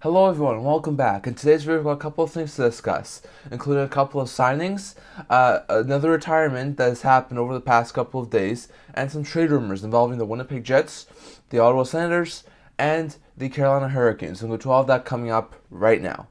Hello everyone, welcome back. In today's video, we've got a couple of things to discuss, including a couple of signings, another retirement that has happened over the past couple of days, and some trade rumors involving the Winnipeg Jets, the Ottawa Senators, and the Carolina Hurricanes. And we'll go to all of that coming up right now.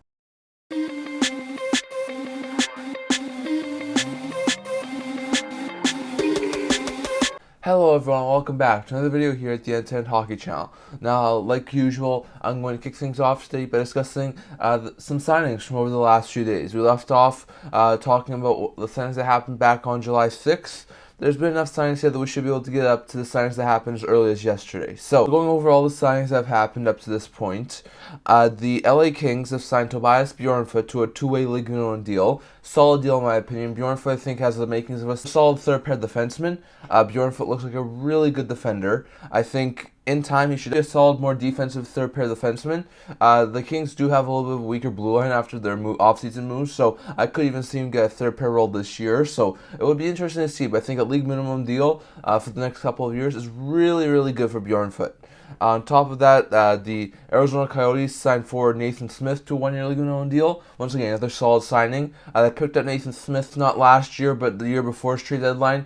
Hello everyone, welcome back to another video here at the N10 Hockey Channel. Now, like usual, I'm going to kick things off today by discussing some signings from over the last few days. We left off talking about the signings that happened back on July 6th. There's been enough signings here that we should be able to get up to the signings that happened as early as yesterday. So, going over all the signings that have happened up to this point, the LA Kings have signed Tobias Bjornfot to a two-way league minimum deal. Solid deal in my opinion. Bjornfot, I think, has the makings of a solid third-pair defenseman. Bjornfot looks like a really good defender. I think in time he should be a solid, more defensive third-pair defenseman. The Kings do have a little bit of a weaker blue line after their off-season moves, so I could even see him get a third-pair role this year. So it would be interesting to see, but I think a league minimum deal for the next couple of years is really, really good for Bjornfot. On top of that, the Arizona Coyotes signed forward Nathan Smith to a one-year league minimum deal. Once again, another solid signing. They picked up Nathan Smith not last year, but the year before his trade deadline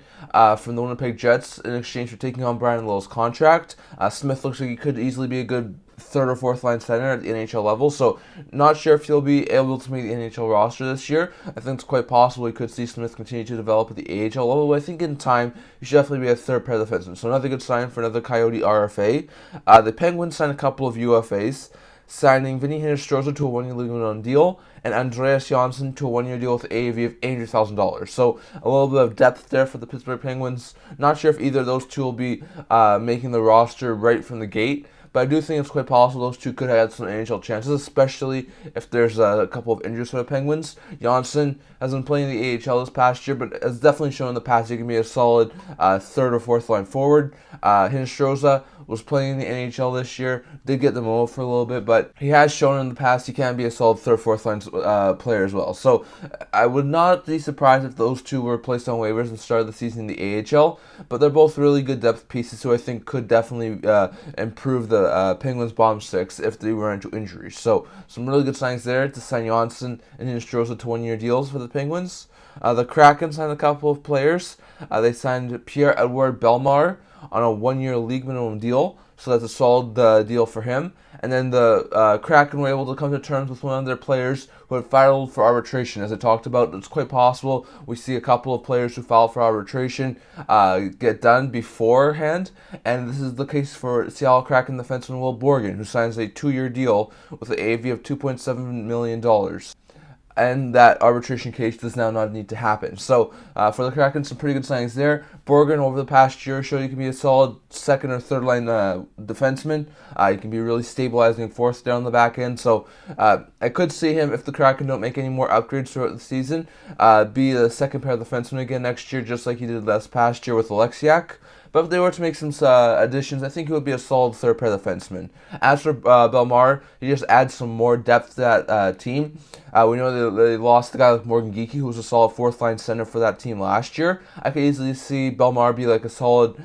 from the Winnipeg Jets in exchange for taking on Brian Lill's contract. Smith looks like he could easily be a good third or fourth line center at the NHL level, so not sure if he'll be able to make the NHL roster this year. I think it's quite possible we could see Smith continue to develop at the AHL level, but I think in time he should definitely be a third pair defenseman. So another good sign for another Coyote RFA. The Penguins signed a couple of UFAs, signing Vinny Hinostroza to a one-year league minimum deal and Andreas Johnsson to a one-year deal with AAV of $800,000. So a little bit of depth there for the Pittsburgh Penguins. Not sure if either of those two will be making the roster right from the gate, but I do think it's quite possible those two could have some NHL chances, especially if there's a couple of injuries for the Penguins. Johnsson has been playing the AHL this past year, but has definitely shown in the past he can be a solid third or fourth line forward. Hinostroza was playing in the NHL this year, did get the move for a little bit, but he has shown in the past he can be a solid third, fourth line player as well. So I would not be surprised if those two were placed on waivers and started the season in the AHL, but they're both really good depth pieces who I think could definitely improve the Penguins' bottom six if they run into injuries. So some really good signs there to sign Johnsson and Hinostroza to one-year deals for the Penguins. The Kraken signed a couple of players. They signed Pierre-Edouard Bellemare on a one-year league minimum deal, so that's a solid deal for him. And then the Kraken were able to come to terms with one of their players who had filed for arbitration. As I talked about, it's quite possible we see a couple of players who filed for arbitration get done beforehand, and this is the case for Seattle Kraken defenseman Will Borgen, who signs a 2-year deal with an AAV of $2.7 million. And that arbitration case does now not need to happen. So for the Kraken, some pretty good signings there. Borgen, over the past year, showed he can be a solid second or third line defenseman. He can be really stabilizing force down the back end. So I could see him, if the Kraken don't make any more upgrades throughout the season, be the second pair defenseman again next year, just like he did last past year with Oleksiak. But if they were to make some additions, I think he would be a solid third-pair defenseman. As for Bellemare, he just adds some more depth to that team. We know they lost a guy like Morgan Geekie, who was a solid fourth-line center for that team last year. I could easily see Bellemare be like a solid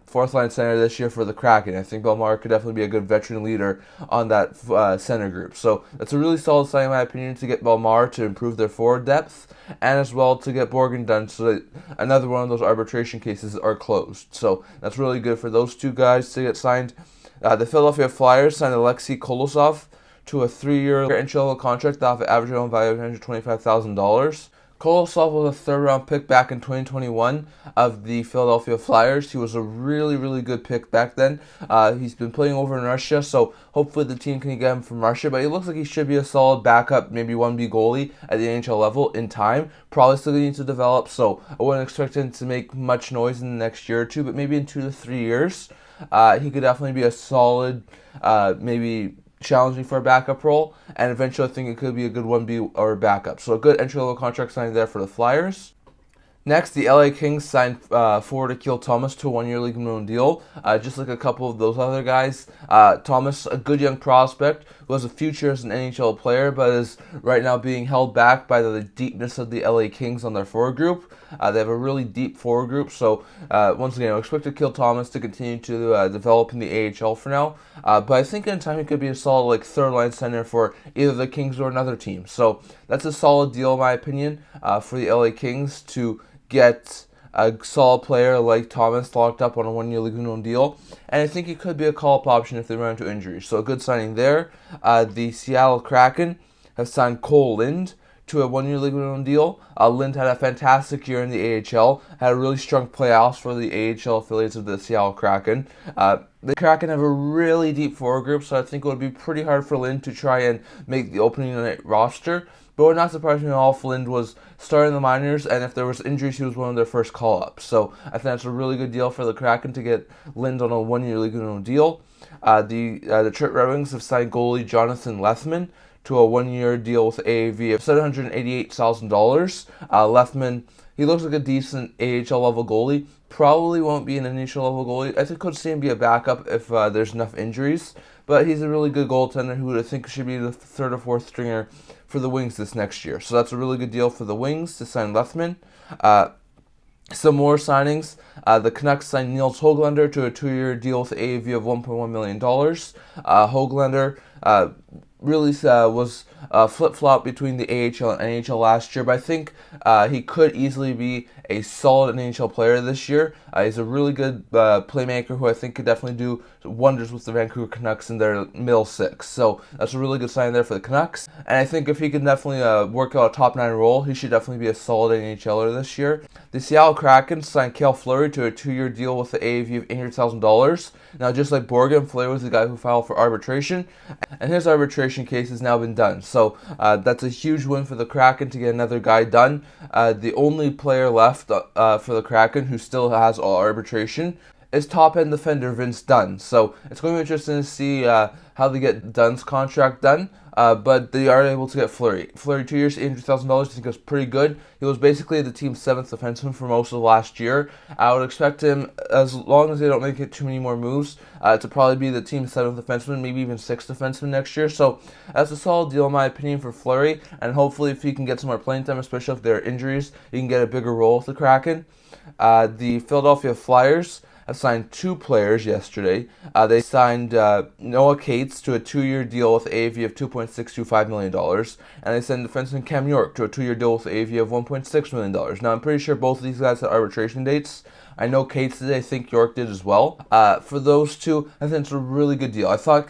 fourth-line center this year for the Kraken. I think Bellemare could definitely be a good veteran leader on that center group. So that's a really solid sign, in my opinion, to get Bellemare to improve their forward depth, and as well to get Borgen done so that another one of those arbitration cases are closed. So that's really good for those two guys to get signed. The Philadelphia Flyers signed Alexei Kolosov to a 3-year entry-level contract that have an average annual value of $125,000. Kolosov was a third-round pick back in 2021 of the Philadelphia Flyers. He was a really, really good pick back then. He's been playing over in Russia, so hopefully the team can get him from Russia. But he looks like he should be a solid backup, maybe 1B goalie at the NHL level in time. Probably still needs to develop, so I wouldn't expect him to make much noise in the next year or two, but maybe in 2 to 3 years, he could definitely be a solid, maybe challenging for a backup role, and eventually I think it could be a good 1B or backup. So a good entry-level contract signing there for the Flyers. Next, the LA Kings signed forward Akil Thomas to a one-year league minimum deal, just like a couple of those other guys. Thomas, a good young prospect, who has a future as an NHL player, but is right now being held back by the deepness of the LA Kings on their forward group. They have a really deep forward group, so once again, I expect Akil Thomas to continue to develop in the AHL for now. But I think in time he could be a solid third-line center for either the Kings or another team. So that's a solid deal, in my opinion, for the LA Kings to get a solid player like Thomas locked up on a one-year league minimum deal, and I think he could be a call-up option if they run into injuries. So a good signing there. The Seattle Kraken have signed Cole Lind to a one-year league minimum deal. Lind had a fantastic year in the AHL, had a really strong playoffs for the AHL affiliates of the Seattle Kraken. The Kraken have a really deep forward group, so I think it would be pretty hard for Lind to try and make the opening night roster. But it would not surprise me at all if Lind was starting the minors, and if there was injuries, he was one of their first call-ups. So I think that's a really good deal for the Kraken to get Lind on a one-year league minimum deal. The Detroit Red Wings have signed goalie Jonathan Lethman to a one-year deal with AAV of $788,000. Lethman, he looks like a decent AHL level goalie. Probably won't be an initial level goalie. I think could see him be a backup if there's enough injuries. But he's a really good goaltender who I think should be the third or fourth stringer for the Wings this next year. So that's a really good deal for the Wings to sign Lethman. Some more signings. The Canucks signed Nils Höglander to a 2-year deal with AAV of $1.1 million. Höglander really was flip-flop between the AHL and NHL last year, but I think he could easily be a solid NHL player this year. He's a really good playmaker who I think could definitely do wonders with the Vancouver Canucks in their middle six. So that's a really good sign there for the Canucks. And I think if he can definitely work out a top 9 role, he should definitely be a solid NHLer this year. The Seattle Kraken signed Cale Fleury to a 2-year deal with the AAV of $800,000. Now, just like Borgen, Fleury was the guy who filed for arbitration, and his arbitration case has now been done. So that's a huge win for the Kraken to get another guy done. The only player left for the Kraken who still has all arbitration is top-end defender Vince Dunn. So it's going to be interesting to see how they get Dunn's contract done. But they are able to get Fleury. Fleury, 2 years, $800,000, I think was pretty good. He was basically the team's 7th defenseman for most of last year. I would expect him, as long as they don't make it too many more moves, to probably be the team's 7th defenseman, maybe even 6th defenseman next year. So that's a solid deal in my opinion for Fleury, and hopefully if he can get some more playing time, especially if there are injuries, he can get a bigger role with the Kraken. The Philadelphia Flyers have signed 2 players yesterday. They signed Noah Cates to a 2-year deal with AAV of $2.625 million, and they signed defenseman Cam York to a 2-year deal with AAV of $1.6 million. Now, I'm pretty sure both of these guys had arbitration dates. I know Cates did, I think York did as well. For those two, I think it's a really good deal. I thought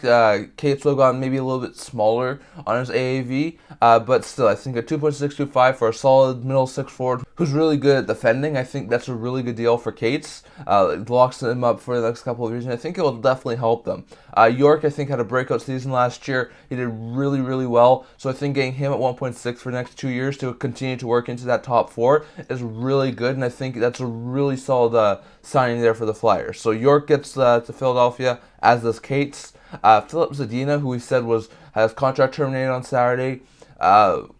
Cates would have gone maybe a little bit smaller on his AAV, but still, I think a 2.625 for a solid middle six forward who's really good at defending, I think that's a really good deal for Cates. It locks him up for the next couple of years, and I think it will definitely help them. York, I think, had a breakout season last year. He did really, really well, so I think getting him at 1.6 for the next 2 years to continue to work into that top 4 is really good, and I think that's a really solid signing there for the Flyers. So York gets to Philadelphia, as does Cates. Philip Zadina, who we said has contract terminated on Saturday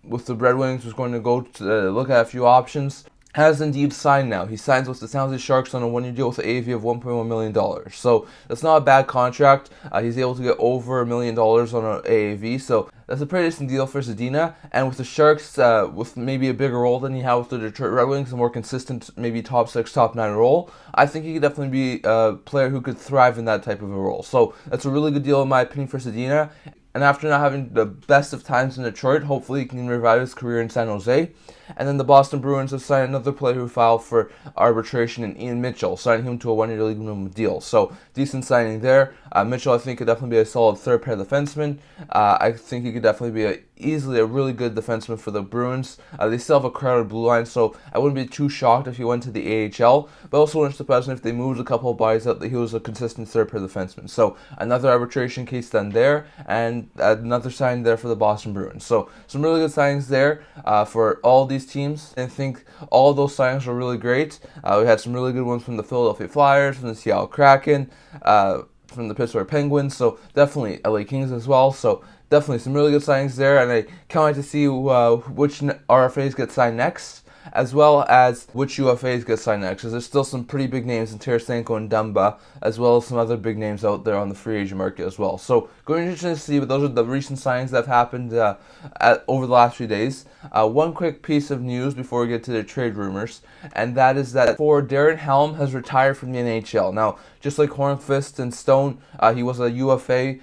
with the Red Wings, was going to go to look at a few options, has indeed signed now. He signs with the San Jose Sharks on a 1-year deal with an AAV of $1.1 million. So that's not a bad contract. He's able to get over $1 million on an AAV. So that's a pretty decent deal for Zadina. And with the Sharks, with maybe a bigger role than he had with the Detroit Red Wings, a more consistent, maybe top 6, top 9 role, I think he could definitely be a player who could thrive in that type of a role. So that's a really good deal in my opinion for Zadina. And after not having the best of times in Detroit, hopefully he can revive his career in San Jose. And then the Boston Bruins have signed another player who filed for arbitration, in Ian Mitchell, signing him to a 1-year league minimum deal. So decent signing there. Mitchell, I think, could definitely be a solid third pair defenseman. I think he could definitely be easily a really good defenseman for the Bruins. They still have a crowded blue line, so I wouldn't be too shocked if he went to the AHL. But also wouldn't surprise me if they moved a couple of bodies out that he was a consistent third pair defenseman. So another arbitration case done there, and another sign there for the Boston Bruins. So some really good signings there for all these teams. And I think all of those signings were really great. We had some really good ones from the Philadelphia Flyers, from the Seattle Kraken, from the Pittsburgh Penguins, so definitely LA Kings as well. So definitely some really good signings there, and I can't wait to see which RFAs get signed next. as well as which UFAs get signed next, because there's still some pretty big names in Tarasenko and Dumba, as well as some other big names out there on the free agent market as well. So going to be interesting to see, but those are the recent signings that have happened over the last few days. One quick piece of news before we get to the trade rumors, and that is that Darren Helm has retired from the NHL. Now, just like Hornqvist and Stone, he was a UFA,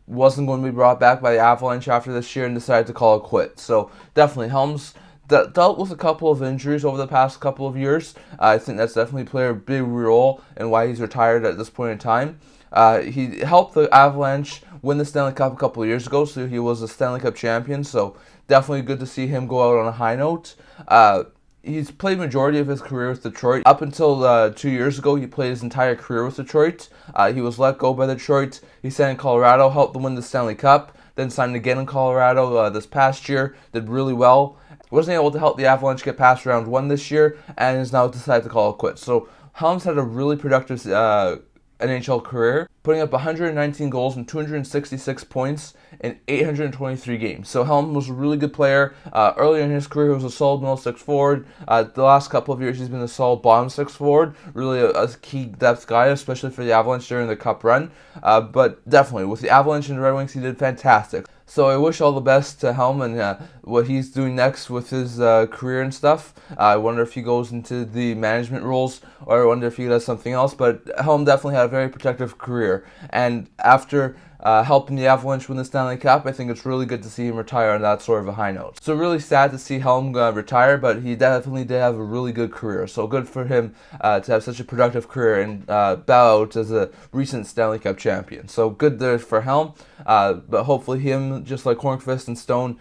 wasn't going to be brought back by the Avalanche after this year and decided to call it quits. So definitely, Helm's dealt with a couple of injuries over the past couple of years. I think that's definitely played a big role in why he's retired at this point in time. He helped the Avalanche win the Stanley Cup a couple of years ago, so he was a Stanley Cup champion. So definitely good to see him go out on a high note. He's played majority of his career with Detroit. Up until 2 years ago, he played his entire career with Detroit. He was let go by Detroit. He signed in Colorado, helped them win the Stanley Cup, then signed again in Colorado this past year, did really well. Wasn't able to help the Avalanche get past round 1 this year, and has now decided to call it quits. So Helms had a really productive NHL career, putting up 119 goals and 266 points in 823 games. So Helm was a really good player. Earlier in his career, he was a solid middle six forward. The last couple of years, he's been a solid bottom six forward. Really a key depth guy, especially for the Avalanche during the Cup run. But definitely, with the Avalanche and the Red Wings, he did fantastic. So I wish all the best to Helm and what he's doing next with his career and stuff. I wonder if he goes into the management roles, or I wonder if he does something else. But Helm definitely had a very productive career. And after helping the Avalanche win the Stanley Cup, I think it's really good to see him retire on that sort of a high note. So really sad to see Helm retire, but he definitely did have a really good career. So good for him to have such a productive career and bow out as a recent Stanley Cup champion. So good there for Helm, but hopefully him, just like Hornqvist and Stone,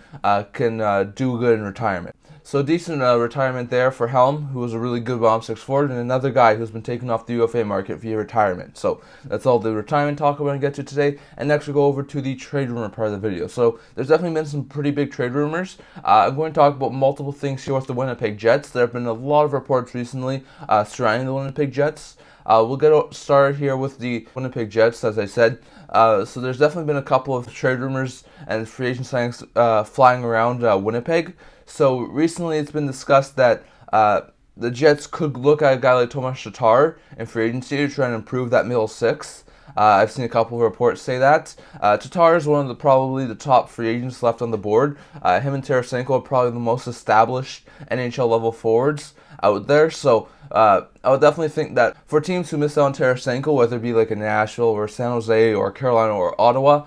can do good in retirement. So decent retirement there for Helm, who was a really good bottom six forward, and another guy who's been taken off the UFA market via retirement. So that's all the retirement talk we're going to get to today. And next we'll go over to the trade rumor part of the video. So there's definitely been some pretty big trade rumors. I'm going to talk about multiple things here with the Winnipeg Jets. There have been a lot of reports recently surrounding the Winnipeg Jets. We'll get started here with the Winnipeg Jets, as I said. So there's definitely been a couple of trade rumors and free agent signings flying around Winnipeg. So recently it's been discussed that the Jets could look at a guy like Tomas Tatar in free agency to try and improve that middle six. I've seen a couple of reports say that. Tatar is one of probably the top free agents left on the board. Him and Tarasenko are probably the most established NHL level forwards out there. So I would definitely think that for teams who miss out on Tarasenko, whether it be like a Nashville or San Jose or Carolina or Ottawa,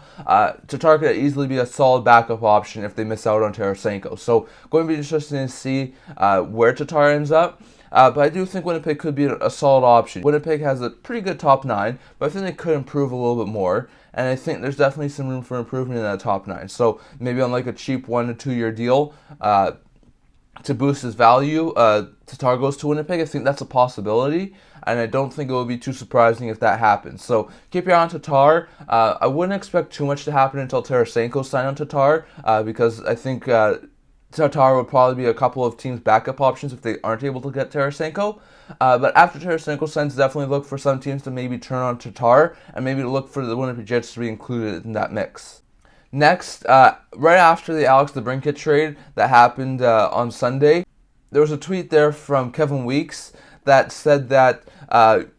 Tatar could easily be a solid backup option if they miss out on Tarasenko. So going to be interesting to see where Tatar ends up. But I do think Winnipeg could be a solid option. Winnipeg has a pretty good top 9, but I think they could improve a little bit more. And I think there's definitely some room for improvement in that top 9. So maybe on like a cheap 1 to 2 year deal to boost his value, Tatar goes to Winnipeg. I think that's a possibility, and I don't think it would be too surprising if that happens. So keep your eye on Tatar. I wouldn't expect too much to happen until Tarasenko signed on Tatar, because I think Tatar would probably be a couple of teams' backup options if they aren't able to get Tarasenko. But after Tarasenko signs, definitely look for some teams to maybe turn on Tatar, and maybe look for the Winnipeg Jets to be included in that mix. Next, right after the Alex DeBrincat trade that happened on Sunday, there was a tweet there from Kevin Weeks that said that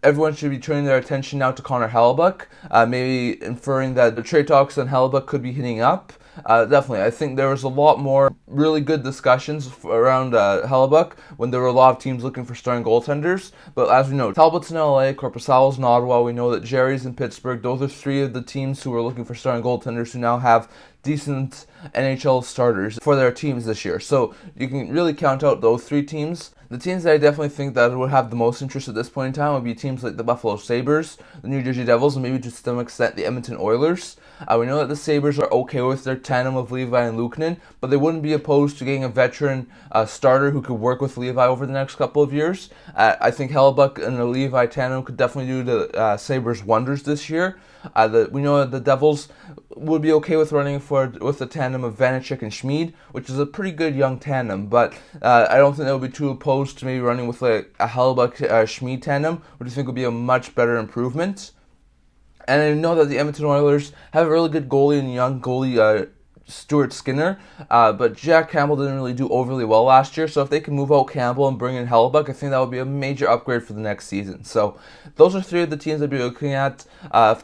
everyone should be turning their attention now to Connor Hellebuyck, maybe inferring that the trade talks on Hellebuyck could be heating up. Definitely, I think there was a lot more really good discussions around Hellebuyck when there were a lot of teams looking for starting goaltenders. But as we know, Talbot's in LA, Korpisalo's in Ottawa. We know that Jerry's in Pittsburgh. Those are 3 of the teams who are looking for starting goaltenders who now have decent NHL starters for their teams this year. So you can really count out those 3 teams. The teams that I definitely think that would have the most interest at this point in time would be teams like the Buffalo Sabres, the New Jersey Devils, and maybe to some extent the Edmonton Oilers. We know that the Sabres are okay with their tandem of Levi and Luukkonen, but they wouldn't be opposed to getting a veteran starter who could work with Levi over the next couple of years. I think Hellebuyck and the Levi tandem could definitely do the Sabres wonders this year. We know that the Devils would be okay with running with the tandem of Vanecek and Schmid, which is a pretty good young tandem, but I don't think they would be too opposed to maybe running with a Hellebuyck-Schmid tandem, which I think would be a much better improvement. And I know that the Edmonton Oilers have a really good goalie and young goalie Stuart Skinner, but Jack Campbell didn't really do overly well last year. So if they can move out Campbell and bring in Hellebuyck, I think that would be a major upgrade for the next season. So those are three of the teams I'd be looking at.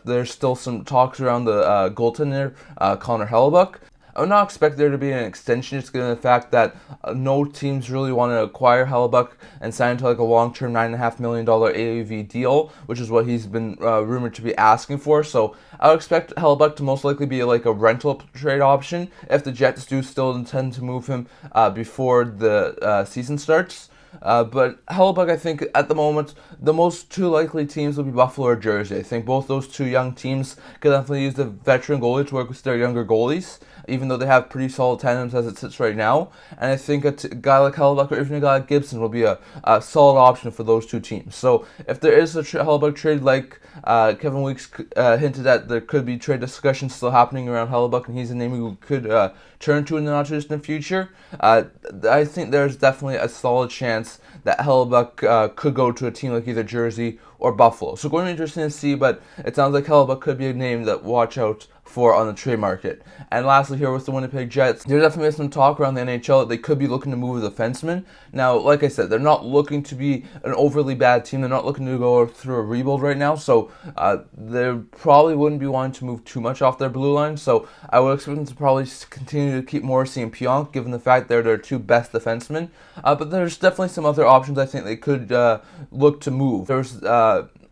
There's still some talks around the goaltender, Connor Hellebuyck. I would not expect there to be an extension, just given the fact that no teams really want to acquire Hellebuyck and sign to like a long-term $9.5 million AAV deal, which is what he's been rumored to be asking for. So I would expect Hellebuyck to most likely be like a rental trade option if the Jets do still intend to move him before the season starts. But Hellebuyck, I think at the moment, the most two likely teams will be Buffalo or Jersey. I think both those two young teams could definitely use the veteran goalie to work with their younger goalies, even though they have pretty solid tandems as it sits right now. And I think a guy like Hellebuyck or even a guy like Gibson will be a solid option for those two teams. So if there is a Hellebuyck trade, like Kevin Weeks hinted at, there could be trade discussions still happening around Hellebuyck, and he's a name we could turn to in the not-too-distant future. I think there's definitely a solid chance that Hellebuyck could go to a team like either Jersey or Buffalo. So going to be interesting to see, but it sounds like Hellebuyck could be a name that watch out for on the trade market. And lastly here with the Winnipeg Jets, there's definitely some talk around the NHL that they could be looking to move a defenseman. Now, like I said, they're not looking to be an overly bad team. They're not looking to go through a rebuild right now, so they probably wouldn't be wanting to move too much off their blue line. So I would expect them to probably continue to keep Morrissey and Pionk, given the fact they're their two best defensemen. But there's definitely some other options I think they could look to move. There's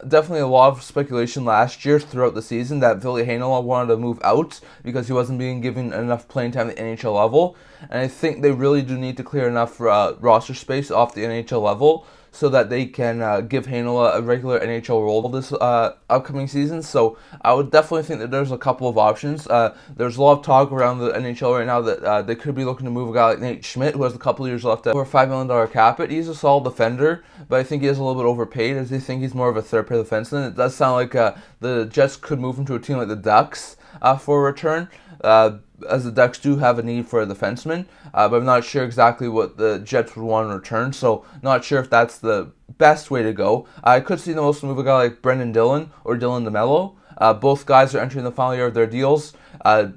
definitely a lot of speculation last year throughout the season that Ville Heinola wanted to move out because he wasn't being given enough playing time at the NHL level. And I think they really do need to clear enough roster space off the NHL level so that they can give Heinola a regular NHL role this upcoming season. So I would definitely think that there's a couple of options. There's a lot of talk around the NHL right now that they could be looking to move a guy like Nate Schmidt, who has a couple of years left over a $5 million cap hit. He's a solid defender, but I think he is a little bit overpaid, as they think he's more of a third pair defenseman. It does sound like the Jets could move him to a team like the Ducks for a return. As the Ducks do have a need for a defenseman, but I'm not sure exactly what the Jets would want in return, so not sure if that's the best way to go. I could see them also move a guy like Brendan Dillon or Dylan DeMello. Both guys are entering the final year of their deals.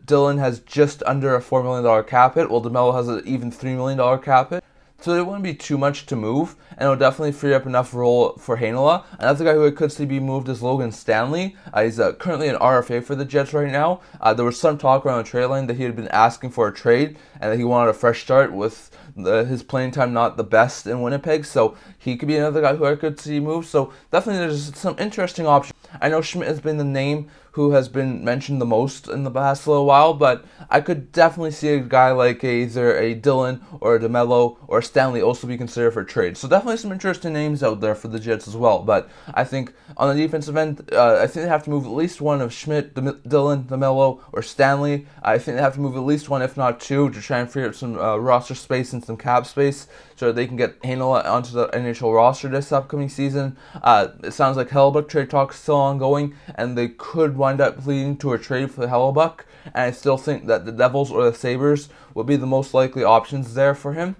Dillon has just under a $4 million cap hit, while DeMello has an even $3 million cap hit. So it wouldn't be too much to move, and it would definitely free up enough role for Heinola. Another guy who I could see be moved is Logan Stanley. He's currently an RFA for the Jets right now. There was some talk around the trade line that he had been asking for a trade, and that he wanted a fresh start with his playing time not the best in Winnipeg. So he could be another guy who I could see move. So definitely there's some interesting options. I know Schmidt has been the name who has been mentioned the most in the past little while, but I could definitely see a guy like either a Dillon or a DeMello or a Stanley also be considered for trade. So definitely some interesting names out there for the Jets as well. But I think on the defensive end, I think they have to move at least one of Schmidt, Dillon, DeMello, or Stanley. I think they have to move at least one, if not two, to try and free up some roster space and some cap space so that they can get Heinola onto the NHL roster this upcoming season. It sounds like Hellebuyck trade talk is still ongoing, and they could wind up leading to a trade for Hellebuyck. And I still think that the Devils or the Sabres would be the most likely options there for him.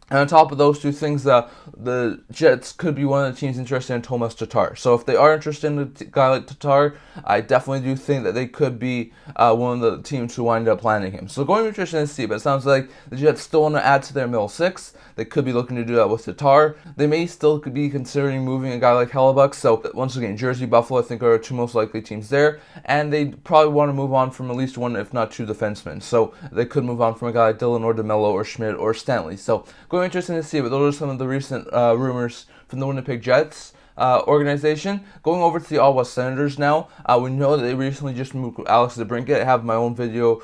And on top of those two things, the Jets could be one of the teams interested in Tomas Tatar. So if they are interested in a guy like Tatar, I definitely do think that they could be one of the teams who wind up landing him. So going to be interesting to see, but it sounds like the Jets still want to add to their middle six. They could be looking to do that with Tatar. They may still be considering moving a guy like Hellebuyck. So once again, Jersey, Buffalo, I think are the two most likely teams there. And they probably want to move on from at least one, if not two defensemen. So they could move on from a guy like Dillon or DeMello or Schmidt or Stanley. So going to be interesting to see, but those are some of the recent rumors from the Winnipeg Jets organization. Going over to the Ottawa Senators now, we know that they recently just moved Alex DeBrincat. I have my own video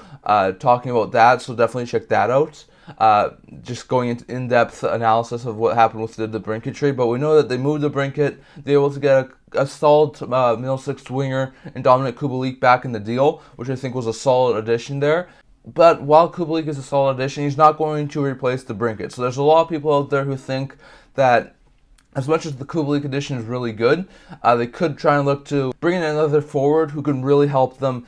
talking about that, so definitely check that out. Just going into in-depth analysis of what happened with the DeBrincat trade, but we know that they moved DeBrincat. They were able to get a solid middle six winger and Dominic Kubalik back in the deal, which I think was a solid addition there. But while Kubalik is a solid addition, he's not going to replace DeBrincat. So there's a lot of people out there who think that as much as the Kubalik addition is really good, they could try and look to bring in another forward who can really help them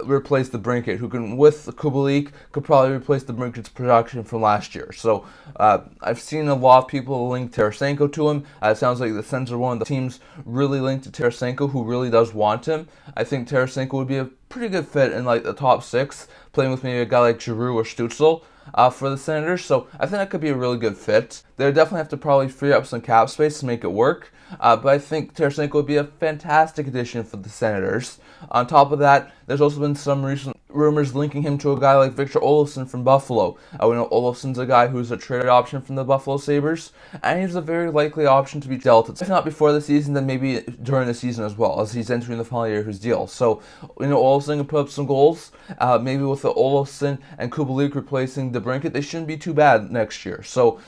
replace DeBrincat, who can, with Kubalik, could probably replace DeBrincat's production from last year. So I've seen a lot of people link Tarasenko to him. It sounds like the Sens are one of the teams really linked to Tarasenko, who really does want him. I think Tarasenko would be a pretty good fit in like the top 6, playing with maybe a guy like Giroux or Stützle for the Senators. So I think that could be a really good fit. They definitely have to probably free up some cap space to make it work. But I think Tarasenko would be a fantastic addition for the Senators. On top of that, there's also been some recent rumors linking him to a guy like Victor Olofsson from Buffalo. We know Olofsson's a guy who's a trade option from the Buffalo Sabres, and he's a very likely option to be dealt. If not before the season, then maybe during the season as well, as he's entering the final year of his deal. So, Olofsson can put up some goals. Maybe with the Olofsson and Kubalik replacing DeBrincat, they shouldn't be too bad next year. So,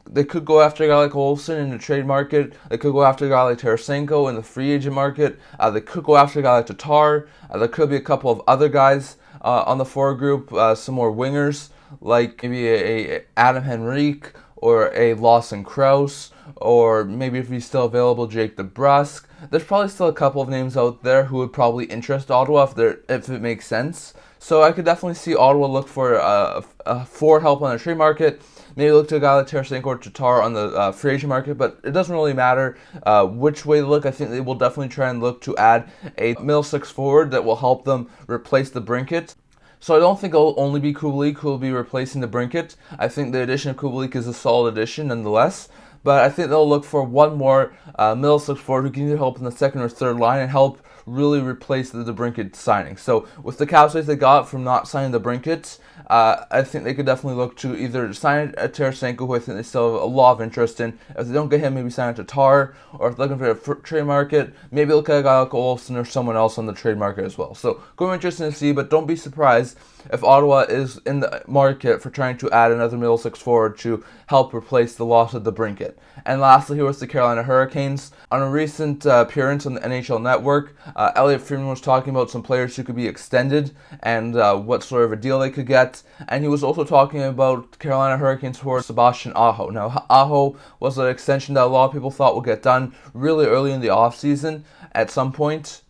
they could go after a guy like Olofsson in the trade market. They could go after a guy like Tarasenko in the free agent market. They could go after a guy like Tatar. There could be a couple of other guys on the forward group, some more wingers, like maybe a Adam Henrique or a Lawson Krause, or maybe if he's still available, Jake DeBrusk. There's probably still a couple of names out there who would probably interest Ottawa if it makes sense. So I could definitely see Ottawa look for forward help on the trade market. Maybe look to a guy like Tarasenko or Tatar on the free agent market, but it doesn't really matter which way they look. I think they will definitely try and look to add a middle 6 forward that will help them replace DeBrincat. So I don't think it'll only be Kubalik who will be replacing DeBrincat. I think the addition of Kubalik is a solid addition nonetheless. But I think they'll look for one more middle 6 forward who can either help in the second or third line and help really replace the DeBrincat signing. So with the cap space they got from not signing DeBrincat, I think they could definitely look to either sign a Tarasenko, who I think they still have a lot of interest in. If they don't get him, maybe sign a Tatar, or if they're looking for a trade market, maybe look at a guy like Olofsson or someone else on the trade market as well. So going to be interesting to see, but don't be surprised if Ottawa is in the market for trying to add another middle 6 forward to help replace the loss of DeBrincat. And lastly, here was the Carolina Hurricanes. On a recent appearance on the NHL Network, Elliot Friedman was talking about some players who could be extended and what sort of a deal they could get. And he was also talking about Carolina Hurricanes forward Sebastian Aho. Now, Aho was an extension that a lot of people thought would get done really early in the offseason at some point,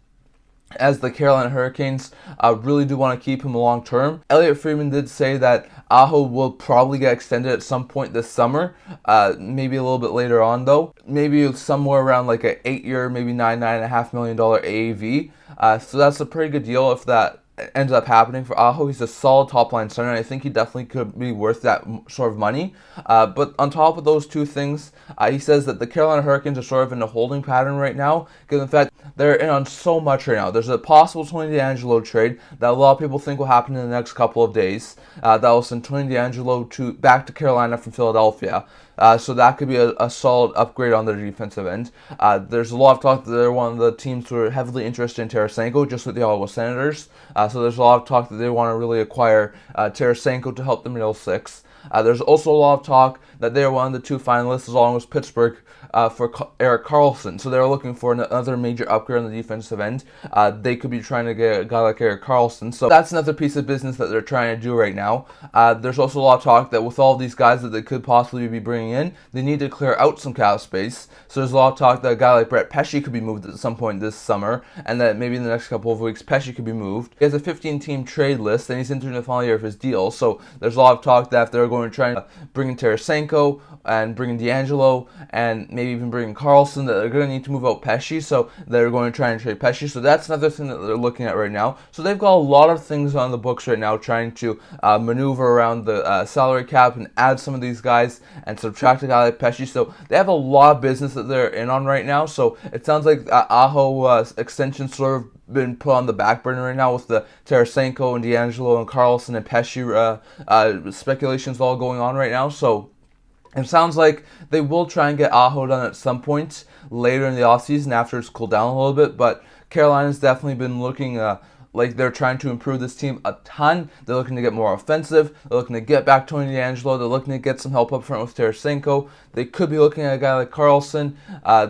as the Carolina Hurricanes really do want to keep him long term. Elliot Friedman did say that Aho will probably get extended at some point this summer, maybe a little bit later on though. Maybe somewhere around like an 8-year, maybe $9.5 million AAV. So that's a pretty good deal if that ends up happening for Aho. He's a solid top-line center, and I think he definitely could be worth that sort of money. But on top of those two things, he says that the Carolina Hurricanes are sort of in a holding pattern right now, given the fact they're in on so much right now. There's a possible Tony DeAngelo trade that a lot of people think will happen in the next couple of days. That will send Tony DeAngelo back to Carolina from Philadelphia. So that could be a solid upgrade on their defensive end. There's a lot of talk that they're one of the teams who are heavily interested in Tarasenko, just like the Ottawa Senators. So there's a lot of talk that they want to really acquire Tarasenko to help the middle 6. There's also a lot of talk that they're one of the 2 finalists, along with Pittsburgh, for Erik Karlsson. So they're looking for another major upgrade on the defensive end. They could be trying to get a guy like Erik Karlsson. So that's another piece of business that they're trying to do right now. There's also a lot of talk that with all these guys that they could possibly be bringing in, they need to clear out some cap space. So there's a lot of talk that a guy like Brett Pesce could be moved at some point this summer, and that maybe in the next couple of weeks Pesce could be moved. He has a 15-team trade list, and he's entering the final year of his deal. So there's a lot of talk that if they're going to try and bring in Tarasenko and bring in DeAngelo and maybe even bring in Karlsson, that they're going to need to move out Pesce, so they're going to try and trade Pesce. So that's another thing that they're looking at right now. So they've got a lot of things on the books right now, trying to maneuver around the salary cap and add some of these guys and subtract a guy like Pesce. So they have a lot of business that they're in on right now. So it sounds like Aho extension sort of been put on the back burner right now with the Tarasenko and DeAngelo and Karlsson and Pesce speculations all going on right now. So it sounds like they will try and get Aho done at some point later in the offseason after it's cooled down a little bit. But Carolina's definitely been looking like they're trying to improve this team a ton. They're looking to get more offensive. They're looking to get back Tony DeAngelo. They're looking to get some help up front with Tarasenko. They could be looking at a guy like Karlsson.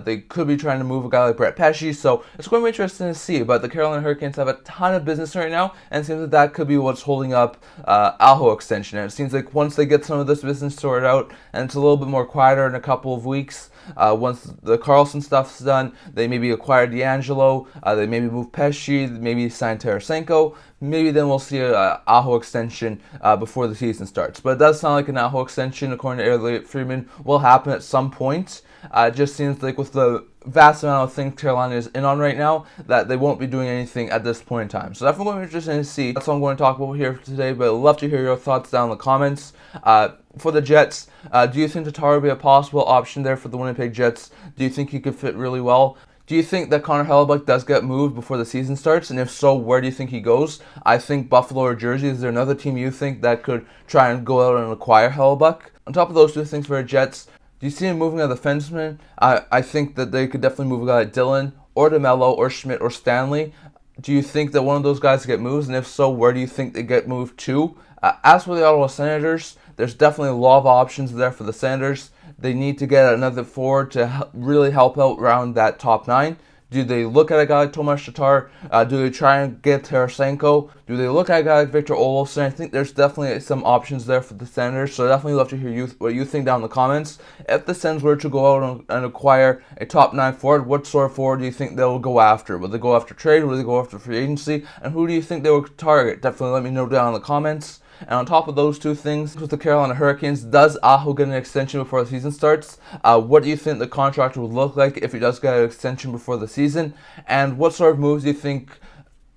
They could be trying to move a guy like Brett Pesce. So it's going to be interesting to see. But the Carolina Hurricanes have a ton of business right now, and it seems that that could be what's holding up Aho extension. And it seems like once they get some of this business sorted out, and it's a little bit more quieter in a couple of weeks, once the Karlsson stuff's done, they maybe acquire DeAngelo. They maybe move Pesce. Maybe sign Tarasenko. Tarasenko. Maybe then we'll see a Aho extension before the season starts. But it does sound like an Aho extension, according to Elliot Friedman, will happen at some point. It just seems like with the vast amount of things Carolina is in on right now, that they won't be doing anything at this point in time. So definitely going to be interesting to see. That's all I'm going to talk about here today, but I'd love to hear your thoughts down in the comments. For the Jets, do you think Tatar would be a possible option there for the Winnipeg Jets? Do you think he could fit really well? Do you think that Connor Hellebuyck does get moved before the season starts? And if so, where do you think he goes? I think Buffalo or Jersey. Is there another team you think that could try and go out and acquire Hellebuyck? On top of those two things for the Jets, do you see him moving a defenseman? I think that they could definitely move a guy like Dylan or DeMello or Schmidt or Stanley. Do you think that one of those guys get moves? And if so, where do you think they get moved to? As for the Ottawa Senators, there's definitely a lot of options there for the Senators. They need to get another forward to really help out around that top 9. Do they look at a guy like Tomas Tatar? Do they try and get Tarasenko? Do they look at a guy like Victor Olofsson? I think there's definitely some options there for the Senators, so definitely love to hear what you think down in the comments. If the Sens were to go out and acquire a top 9 forward, what sort of forward do you think they'll go after? Will they go after trade? Will they go after free agency? And who do you think they will target? Definitely let me know down in the comments. And on top of those two things, with the Carolina Hurricanes, does Aho get an extension before the season starts? What do you think the contract would look like if he does get an extension before the season? And what sort of moves do you think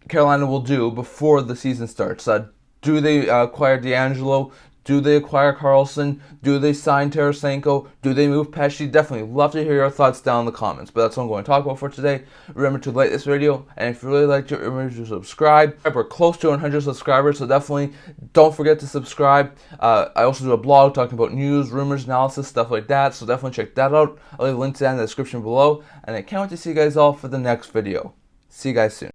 Carolina will do before the season starts? Do they acquire D'Angelo? Do they acquire Karlsson? Do they sign Tarasenko? Do they move Pesci? Definitely love to hear your thoughts down in the comments. But that's what I'm going to talk about for today. Remember to like this video, and if you really liked it, remember to subscribe. We're close to 100 subscribers, so definitely don't forget to subscribe. I also do a blog talking about news, rumors, analysis, stuff like that, so definitely check that out. I'll leave a link to that in the description below, and I can't wait to see you guys all for the next video. See you guys soon.